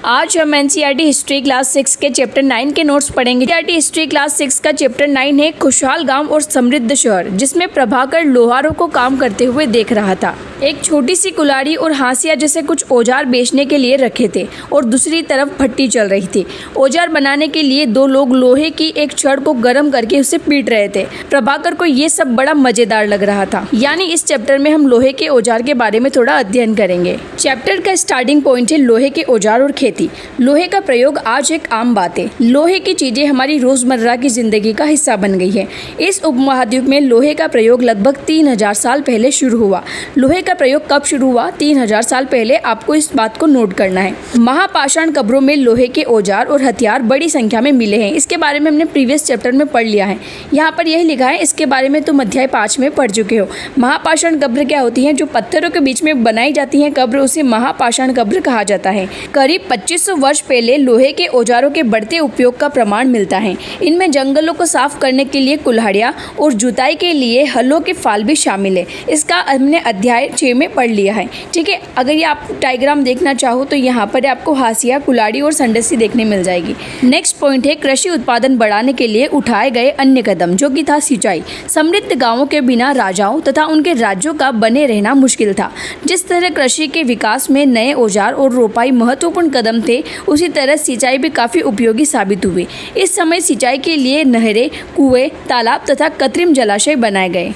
आज हम NCERT history class 6 के चैप्टर 9 के नोट्स पढ़ेंगे। एनसीईआरटी हिस्ट्री क्लास 6 का चैप्टर 9 है खुशहाल गांव और समृद्ध शहर, जिसमें प्रभाकर लोहारों को काम करते हुए देख रहा था। एक छोटी सी कुल्हाड़ी और हाशिया जैसे कुछ औजार बेचने के लिए रखे थे और दूसरी तरफ भट्टी चल रही थी। औजार बनाने के लिए दो लोग लोहे की एक छड़ को गर्म करके उसे पीट रहे थे। प्रभाकर को ये सब बड़ा मजेदार लग रहा था। यानी इस चैप्टर में हम लोहे के औजार के बारे में थोड़ा अध्ययन करेंगे। चैप्टर का स्टार्टिंग पॉइंट है लोहे के औजार और खेती। लोहे का प्रयोग आज एक आम बात है। लोहे की चीजें हमारी रोजमर्रा की जिंदगी का हिस्सा बन गई है। इस उपमहाद्वीप में लोहे का प्रयोग लगभग 3000 साल पहले शुरू हुआ। लोहे का प्रयोग कब शुरू हुआ? 3000 साल पहले। आपको इस बात को नोट करना है। महापाषाण कब्रों में लोहे के औजार और हथियार बड़ी संख्या में मिले हैं। इसके बारे में हमने प्रीवियस चैप्टर में पढ़ लिया है। यहाँ पर यही लिखा है, इसके बारे में तुम अध्याय 5 में पढ़ चुके हो। महापाषाण कब्र क्या होती है? जो पत्थरों के बीच में बनाई जाती है कब्र, उसे महापाषाण कब्र कहा जाता है। करीब 2500 वर्ष पहले लोहे के औजारों के बढ़ते उपयोग का प्रमाण मिलता है। इनमें जंगलों को साफ करने के लिए कुल्हाड़ियाँ और जुताई के लिए हलों के फाल भी शामिल है। इसका हमने अध्याय 6 में पढ़ लिया है। ठीक है, अगर ये आप डायग्राम देखना चाहो तो यहाँ पर आपको हाशिया, कुल्हाड़ी और संडसी देखने मिल जाएगी। नेक्स्ट पॉइंट है कृषि उत्पादन बढ़ाने के लिए उठाए गए अन्य कदम, जो कि था सिंचाई। समृद्ध गांवों के बिना राजाओं तथा उनके राज्यों का बने रहना मुश्किल था। जिस तरह कृषि के विकास में नए औजार और रोपाई महत्वपूर्ण कदम थे, उसी तरह सिंचाई भी काफ़ी उपयोगी साबित हुई। इस समय सिंचाई के लिए नहरें, कुएं, तालाब तथा कृत्रिम जलाशय बनाए गए।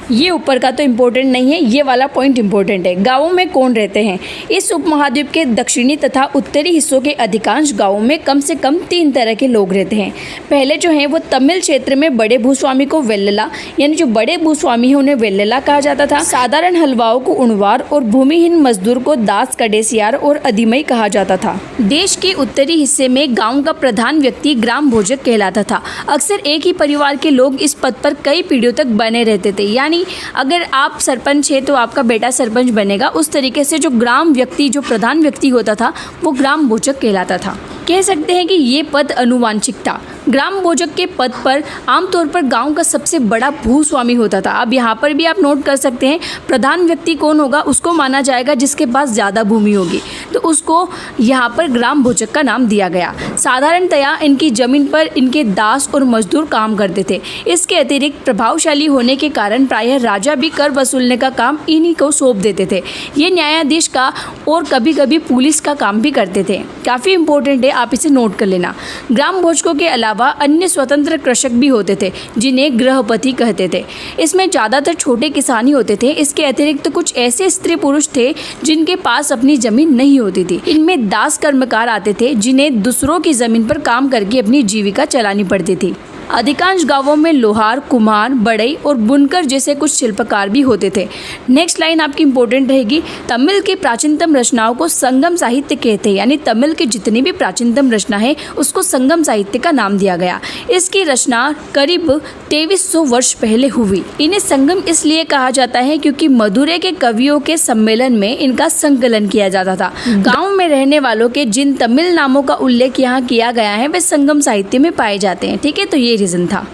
ये ऊपर का तो इम्पोर्टेंट नहीं है, ये वाला पॉइंट इम्पोर्टेंट है। गाँवों में कौन रहते हैं? इस उपमहाद्वीप के दक्षिणी तथा उत्तरी हिस्सों के अधिकांश गाँवों में कम से कम 3 तरह के लोग रहते हैं। पहले जो हैं वो तमिल क्षेत्र में बड़े भूस्वामी को वेल्लला, यानी जो बड़े भूस्वामी हैं उन्हें वेल्लला कहा जाता था। साधारण हलवाओं को उणवार और भूमिहीन मजदूर को दास, कडेसियार और अधिमई कहा जाता था। देश के उत्तरी हिस्से में गाँव का प्रधान व्यक्ति ग्राम भोजक कहलाता था। अक्सर एक ही परिवार के लोग इस पद पर कई पीढ़ियों तक बने रहते थे। यानी अगर आप सरपंच है तो आपका बेटा सरपंच बनेगा। उस तरीके से जो ग्राम व्यक्ति, जो प्रधान व्यक्ति होता था, वो ग्राम भोजक कहलाता था। कह सकते हैं कि ये पद अनुवांशिक था। ग्राम भोजक के पद पर आमतौर पर गांव का सबसे बड़ा भूस्वामी होता था। अब यहाँ पर भी आप नोट कर सकते हैं, प्रधान व्यक्ति कौन होगा? उसको माना जाएगा जिसके पास ज़्यादा भूमि होगी, तो उसको यहाँ पर ग्राम भोजक का नाम दिया गया। साधारणतया इनकी ज़मीन पर इनके दास और मजदूर काम करते थे। इसके अतिरिक्त प्रभावशाली होने के कारण प्रायः राजा भी कर वसूलने का काम इन्हीं को सौंप देते थे। ये न्यायाधीश का और कभी कभी पुलिस का काम भी करते थे। काफ़ी इंपॉर्टेंट है, आप इसे नोट कर लेना। ग्राम भोजकों के अलावा अन्य स्वतंत्र कृषक भी होते थे, जिन्हें गृहपति कहते थे। इसमें ज़्यादातर छोटे किसान ही होते थे। इसके अतिरिक्त कुछ ऐसे स्त्री पुरुष थे जिनके पास अपनी जमीन नहीं होती थी। इनमें दास कर्मकार आते थे, जिन्हें दूसरों की जमीन पर काम करके अपनी जीविका चलानी पड़ती थी। अधिकांश गांवों में लोहार, कुम्हार, बढ़ई और बुनकर जैसे कुछ शिल्पकार भी होते थे। नेक्स्ट लाइन आपकी इंपॉर्टेंट रहेगी। तमिल की प्राचीनतम रचनाओं को संगम साहित्य कहते हैं। यानी तमिल की जितनी भी प्राचीनतम रचना है उसको संगम साहित्य का नाम दिया गया। इसकी रचना करीब 2300 वर्ष पहले हुई। इन्हें संगम इसलिए कहा जाता है क्योंकि मदुरै के कवियों के सम्मेलन में इनका संकलन किया जाता था। गाँव में रहने वालों के जिन तमिल नामों का उल्लेख यहाँ किया गया है वे संगम साहित्य में पाए जाते हैं। ठीक है, तो ये रीज़न था।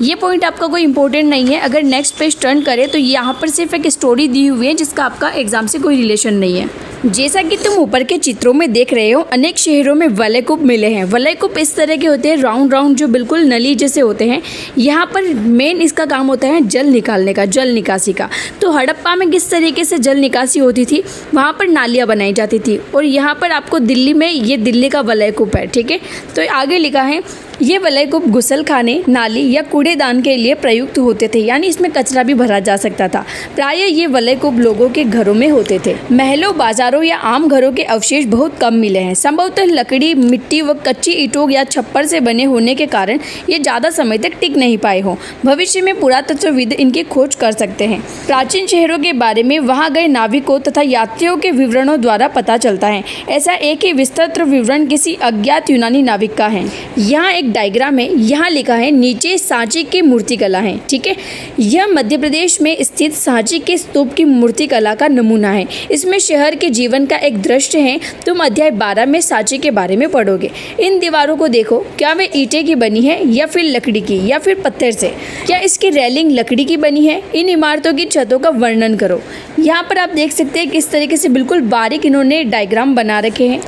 ये पॉइंट आपका कोई इंपॉर्टेंट नहीं है। अगर नेक्स्ट पेज टर्न करें तो यहाँ पर सिर्फ एक स्टोरी दी हुई है जिसका आपका एग्जाम से कोई रिलेशन नहीं है। जैसा कि तुम ऊपर के चित्रों में देख रहे हो, अनेक शहरों में वलयकूप मिले हैं। वलयकूप इस तरह के होते हैं, राउंड राउंड, जो बिल्कुल नली जैसे होते हैं। यहाँ पर मेन इसका काम होता है जल निकालने का, जल निकासी का। तो हड़प्पा में किस तरीके से जल निकासी होती थी? वहाँ पर नालियाँ बनाई जाती थी। और यहाँ पर आपको दिल्ली में, ये दिल्ली का वलयकूप है। ठीक है, तो आगे लिखा है ये वलयकूप गुसल खाने, नाली या कूड़ेदान के लिए प्रयुक्त होते थे। यानी इसमें कचरा भी भरा जा सकता था। प्रायः ये वलयकूप लोगों के घरों में होते थे। महलों, बाजारों या आम घरों के अवशेष बहुत कम मिले हैं। संभवतः लकड़ी, मिट्टी व कच्ची ईंटों या छप्पर से बने होने के कारण ये ज़्यादा समय तक टिक नहीं पाए हों। भविष्य में पुरातत्वविद इनकी खोज कर सकते हैं। प्राचीन शहरों के बारे में वहाँ गए नाविकों तथा यात्रियों के विवरणों द्वारा पता चलता है। ऐसा एक ही विस्तृत विवरण किसी अज्ञात यूनानी नाविक का है। यहाँ एक एक डायग्राम है, यहाँ लिखा है नीचे सांची की मूर्ति कला है। ठीक है, यह मध्य प्रदेश में स्थित सांची के स्तूप की मूर्ति कला का नमूना है। इसमें शहर के जीवन का एक दृश्य है। तुम अध्याय 12 में सांची के बारे में पढ़ोगे। इन दीवारों को देखो, क्या वे ईंटे की बनी है या फिर लकड़ी की या फिर पत्थर से? क्या इसकी रेलिंग लकड़ी की बनी है? इन इमारतों की छतों का वर्णन करो। यहाँ पर आप देख सकते हैं किस तरीके से बिल्कुल बारीक इन्होंने डायग्राम बना रखे हैं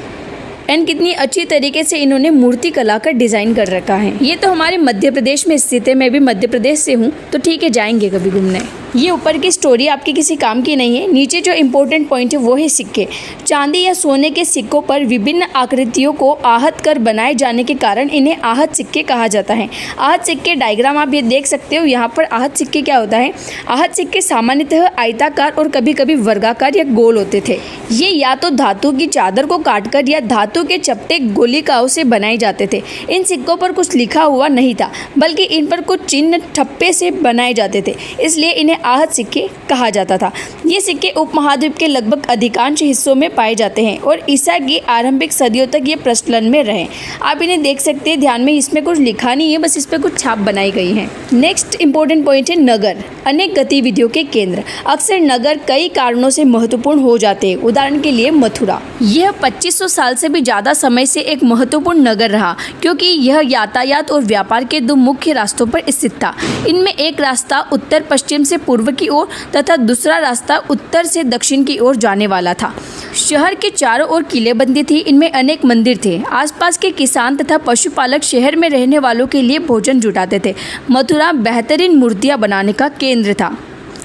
एंड कितनी अच्छी तरीके से इन्होंने मूर्ति कला का डिज़ाइन कर रखा है। ये तो हमारे मध्य प्रदेश में स्थित है। मैं भी मध्य प्रदेश से हूँ, तो ठीक है, जाएंगे कभी घूमने। ये ऊपर की स्टोरी आपकी किसी काम की नहीं है। नीचे जो इम्पोर्टेंट पॉइंट है वो है सिक्के। चांदी या सोने के सिक्कों पर विभिन्न आकृतियों को आहत कर बनाए जाने के कारण इन्हें आहत सिक्के कहा जाता है। आहत सिक्के डायग्राम आप ये देख सकते हो। यहाँ पर आहत सिक्के क्या होता है? आहत सिक्के सामान्यतः आयताकार और कभी कभी वर्गाकार या गोल होते थे। ये या तो धातु की चादर को काटकर या धातु के चपटे गोलिकाओं से बनाए जाते थे। इन सिक्कों पर कुछ लिखा हुआ नहीं था, बल्कि इन पर कुछ चिन्ह ठप्पे से बनाए जाते थे, इसलिए इन्हें आहत सिक्के कहा जाता था। ये सिक्के उपमहाद्वीप के लगभग अधिकांश हिस्सों में पाए जाते हैं और ईसा की आरंभिक सदियों तक ये प्रचलन में रहे। आप इन्हें देख सकते हैं, ध्यान में इसमें कुछ लिखा नहीं है, बस इस पर कुछ छाप बनाई गई है। नेक्स्ट इंपॉर्टेंट पॉइंट है नगर, अनेक गतिविधियों के केंद्र। अक्सर नगर कई कारणों से महत्वपूर्ण हो जाते हैं। उदाहरण के लिए मथुरा, यह 2500 साल से भी ज़्यादा समय से एक महत्वपूर्ण नगर रहा, क्योंकि यह यातायात और व्यापार के दो मुख्य रास्तों पर स्थित था। इनमें एक रास्ता उत्तर पश्चिम से पूर्व की ओर तथा दूसरा रास्ता उत्तर से दक्षिण की ओर जाने वाला था। शहर के चारों ओर किलेबंदी थी। इनमें अनेक मंदिर थे। आसपास के किसान तथा पशुपालक शहर में रहने वालों के लिए भोजन जुटाते थे। मथुरा बेहतरीन मूर्तियां बनाने का केंद्र था।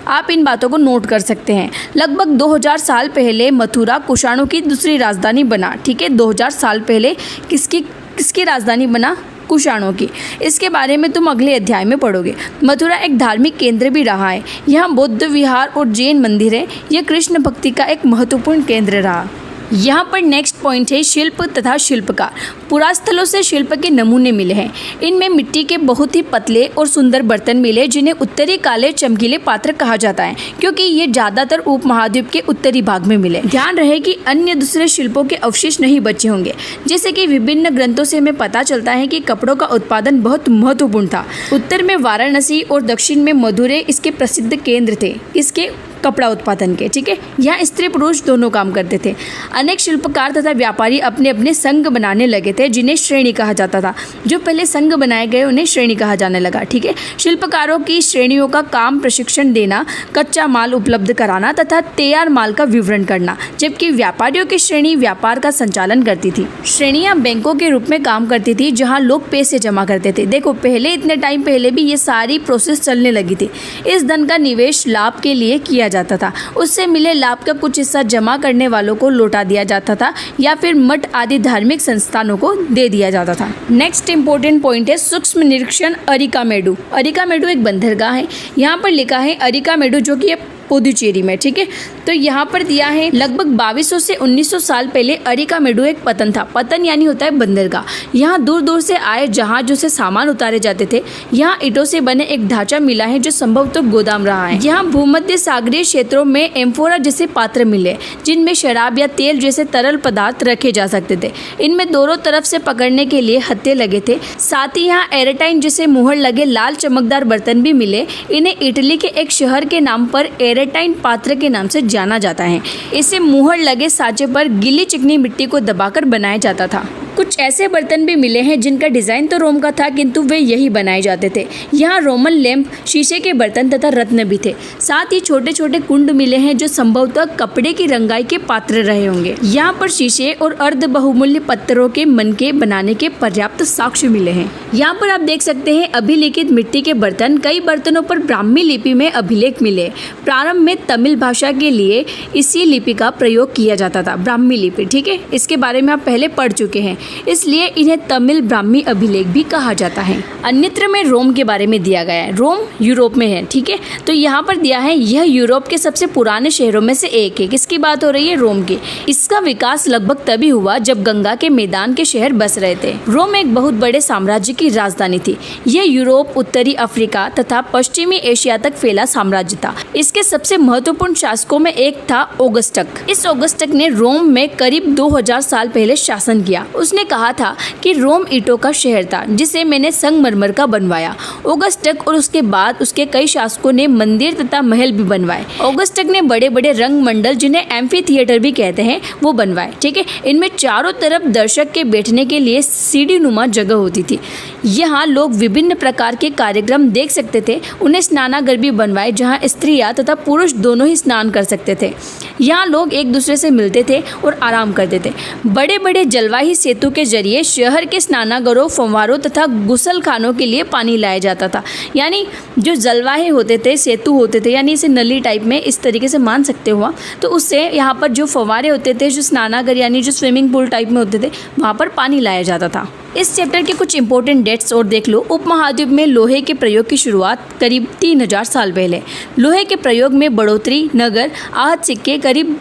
आप इन बातों को नोट कर सकते हैं। लगभग 2000 साल पहले मथुरा कुषाणों की दूसरी राजधानी बना। ठीक है, 2000 साल पहले किसकी राजधानी बना? कुषाणों की। इसके बारे में तुम अगले अध्याय में पढ़ोगे। मथुरा एक धार्मिक केंद्र भी रहा है। यहाँ बौद्ध विहार और जैन मंदिर है। यह कृष्ण भक्ति का एक महत्वपूर्ण केंद्र रहा। यहाँ पर नेक्स्ट पॉइंट है शिल्प तथा शिल्पकार। पुरास्थलों से शिल्प के नमूने मिले हैं। इनमें मिट्टी के बहुत ही पतले और सुंदर बर्तन मिले, जिन्हें उत्तरी काले चमकीले पात्र कहा जाता है, क्योंकि ये ज़्यादातर उपमहाद्वीप के उत्तरी भाग में मिले। ध्यान रहे कि अन्य दूसरे शिल्पों के अवशेष नहीं बचे होंगे। जैसे कि विभिन्न ग्रंथों से हमें पता चलता है कि कपड़ों का उत्पादन बहुत महत्वपूर्ण था। उत्तर में वाराणसी और दक्षिण में मदुरै इसके प्रसिद्ध केंद्र थे। इसके कपड़ा उत्पादन के। ठीक है, यहाँ स्त्री पुरुष दोनों काम करते थे। अनेक शिल्पकार तथा व्यापारी अपने अपने संघ बनाने लगे थे, जिन्हें श्रेणी कहा जाता था। जो पहले संघ बनाए गए उन्हें श्रेणी कहा जाने लगा। ठीक है, शिल्पकारों की श्रेणियों का काम प्रशिक्षण देना, कच्चा माल उपलब्ध कराना तथा तैयार माल का विवरण करना, जबकि व्यापारियों की श्रेणी व्यापार का संचालन करती थी। श्रेणियाँ बैंकों के रूप में काम करती थी, जहाँ लोग पैसे जमा करते थे। देखो, पहले इतने टाइम पहले भी ये सारी प्रोसेस चलने लगी थी। इस धन का निवेश लाभ के लिए किया जाता था। उससे मिले लाभ का कुछ हिस्सा जमा करने वालों को लौटा दिया जाता था या फिर मठ आदि धार्मिक संस्थानों को दे दिया जाता था। नेक्स्ट इंपॉर्टेंट पॉइंट है सूक्ष्म निरीक्षण अरिकामेडु। अरिकामेडु एक बंदरगाह है। यहाँ पर लिखा है अरिकामेडु, जो कि पुदुचेरी में। ठीक है, तो यहाँ पर दिया है लगभग 2200 से 1900 साल पहले अरिकामेडु एक पतन था। पतन यानी होता है बंदरगाह। यहाँ दूर दूर से आए जहाजों से सामान उतारे जाते थे। यहाँ ईंटों से बने एक ढांचा मिला है, जो संभवतः गोदाम रहा है। यहाँ भूमध्य सागरीय क्षेत्रों में एम्फोरा जैसे पात्र मिले, जिनमें शराब या तेल जैसे तरल पदार्थ रखे जा सकते थे। इनमें दोनों तरफ से पकड़ने के लिए हत्थे लगे थे। साथ ही यहाँ एरेटाइन जैसे मुहर लगे लाल चमकदार बर्तन भी मिले। इन्हें इटली के एक शहर के नाम पर एरेटाइन पात्र के नाम से जाना जाता है। इसे मुहर लगे साँचे पर गीली चिकनी मिट्टी को दबाकर बनाया जाता था। कुछ ऐसे बर्तन भी मिले हैं जिनका डिज़ाइन तो रोम का था, किंतु वे यही बनाए जाते थे। यहाँ रोमन लैंप, शीशे के बर्तन तथा रत्न भी थे। साथ ही छोटे छोटे कुंड मिले हैं, जो संभवतः कपड़े की रंगाई के पात्र रहे होंगे। यहाँ पर शीशे और अर्ध बहुमूल्य पत्थरों के मनके बनाने के पर्याप्त साक्ष्य मिले हैं। यहाँ पर आप देख सकते हैं अभिलिखित मिट्टी के बर्तन। कई बर्तनों पर ब्राह्मी लिपि में अभिलेख मिले। प्रारंभ में तमिल भाषा के लिए इसी लिपि का प्रयोग किया जाता था, ब्राह्मी लिपि। ठीक है, इसके बारे में आप पहले पढ़ चुके हैं, इसलिए इन्हें तमिल ब्राह्मी अभिलेख भी कहा जाता है। अन्यत्र में रोम के बारे में दिया गया है। रोम यूरोप में है। ठीक है, तो यहाँ पर दिया है यह यूरोप के सबसे पुराने शहरों में से एक है। किसकी बात हो रही है? रोम की। इसका विकास लगभग तभी हुआ जब गंगा के मैदान के शहर बस रहे थे। रोम एक बहुत बड़े साम्राज्य की राजधानी थी। यह यूरोप, उत्तरी अफ्रीका तथा पश्चिमी एशिया तक फैला साम्राज्य था। इसके सबसे महत्वपूर्ण शासकों में एक था ऑगस्टक। इस ऑगस्टक ने रोम में करीब 2000 साल पहले शासन किया। उसने कहा था कि रोम ईंटों का शहर था जिसे मैंने संगमरमर का बनवाया। ऑगस्टक और उसके बाद उसके कई शासकों ने मंदिर तथा महल भी बनवाए। ऑगस्टक ने बड़े बड़े रंग मंडल, जिन्हें एम्फी थिएटर भी कहते हैं, वो बनवाए। ठीक है, इनमें चारों तरफ दर्शक के बैठने के लिए सीढ़ी नुमा जगह होती थी। यहाँ लोग विभिन्न प्रकार के कार्यक्रम देख सकते थे। उन्हें स्नानागार भी बनवाए जहाँ स्त्रियाँ तथा पुरुष दोनों ही स्नान कर सकते थे। यहाँ लोग एक दूसरे से मिलते थे और आराम करते थे। बड़े बड़े जलवाही सेतु के जरिए शहर के स्नानागारों, फव्वारों तथा गुसल खानों के लिए पानी लाया जाता था। यानी जो जलवाहे होते थे, सेतु होते थे, यानी इसे नली टाइप में इस तरीके से मान सकते हो। तो उससे यहाँ पर जो फव्वारे होते थे, जो स्नानागार यानी जो स्विमिंग पूल टाइप में होते थे, वहाँ पर पानी लाया जाता था। इस चैप्टर के कुछ इंपॉर्टेंट डेट्स और देख लो। उपमहाद्वीप में लोहे के प्रयोग की शुरुआत करीब 3000 साल पहले। लोहे के प्रयोग में बढ़ोतरी, नगर, आहत सिक्के करीब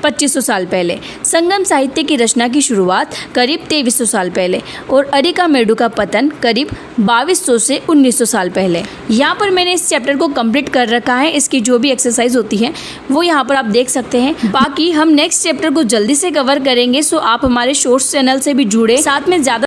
2500 साल पहले। संगम साहित्य की रचना की शुरुआत करीब 2300 साल पहले और अरिका मेडु का पतन करीब 2200 से 1900 साल पहले। यहाँ पर मैंने इस चैप्टर को कंप्लीट कर रखा है। इसकी जो भी एक्सरसाइज होती है वो यहाँ पर आप देख सकते हैं। बाकी हम नेक्स्ट चैप्टर को जल्दी से कवर करेंगे, सो आप हमारे शॉर्ट्स चैनल से भी जुड़े, साथ में ज़्यादा